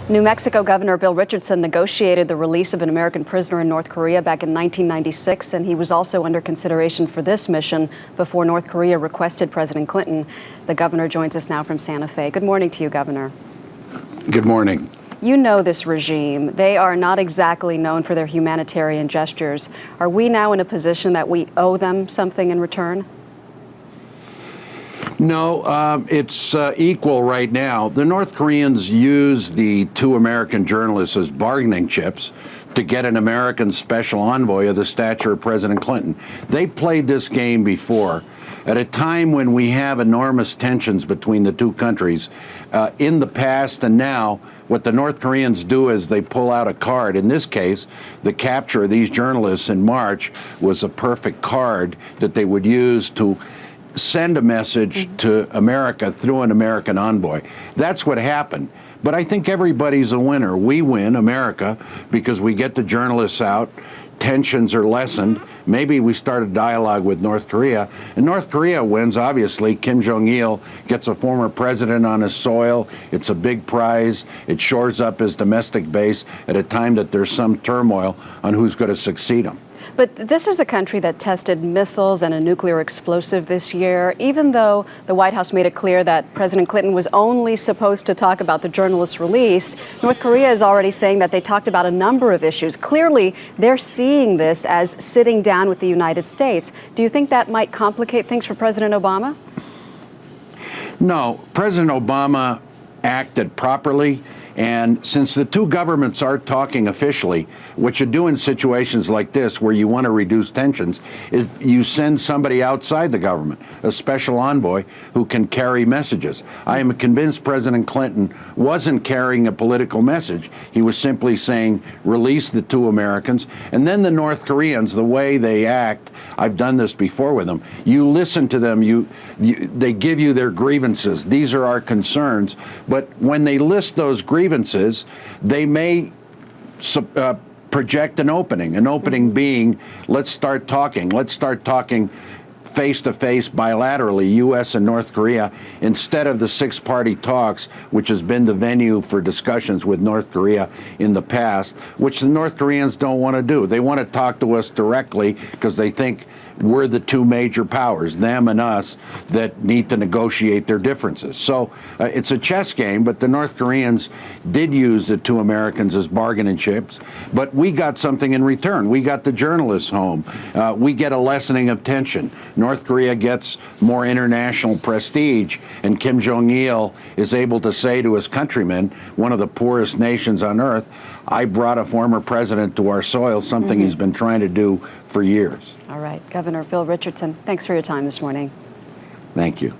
New Mexico Governor Bill Richardson negotiated the release of an American prisoner in North Korea back in 1996, and he was also under consideration for this mission before North Korea requested President Clinton. The governor joins us now from Santa Fe. Good morning to you, Governor. Good morning. You know this regime. They are not exactly known for their humanitarian gestures. Are we now in a position that we owe them something in return? No, it's equal right now. The North Koreans use the two American journalists as bargaining chips to get an American special envoy of the stature of President Clinton. They played this game before. At a time when we have enormous tensions between the two countries, in the past and now, what the North Koreans do is they pull out a card. In this case, the capture of these journalists in March was a perfect card that they would use to send a message to America through an American envoy. That's what happened. But I think everybody's a winner. We win, America, because we get the journalists out. Tensions are lessened. Maybe we start a dialogue with North Korea. And North Korea wins, obviously. Kim Jong-il gets a former president on his soil. It's a big prize. It shores up his domestic base at a time that there's some turmoil on who's going to succeed him. But this is a country that tested missiles and a nuclear explosive this year, even though the White House made it clear that President Clinton was only supposed to talk about the journalist's release. North Korea is already saying that they talked about a number of issues. Clearly, they're seeing this as sitting down with the United States. Do you think that might complicate things for President Obama? No, President Obama acted properly. And since the two governments are talking officially, what you do in situations like this where you want to reduce tensions is you send somebody outside the government, a special envoy who can carry messages. I am convinced President Clinton wasn't carrying a political message. He was simply saying, release the two Americans. And then the North Koreans, the way they act, I've done this before with them, you listen to them, they give you their grievances. These are our concerns. But when they list those grievances, they may project an opening being, let's start talking face-to-face bilaterally, U.S. and North Korea, instead of the six-party talks, which has been the venue for discussions with North Korea in the past, which the North Koreans don't want to do. They want to talk to us directly because they think we're the two major powers, them and us, that need to negotiate their differences. So it's a chess game, but the North Koreans did use the two Americans as bargaining chips, but we got something in return. We got the journalists home. We get a lessening of tension. North Korea gets more international prestige, and Kim Jong-il is able to say to his countrymen, one of the poorest nations on earth, I brought a former president to our soil, something he's been trying to do for years. All right, Governor Bill Richardson, thanks for your time this morning. Thank you.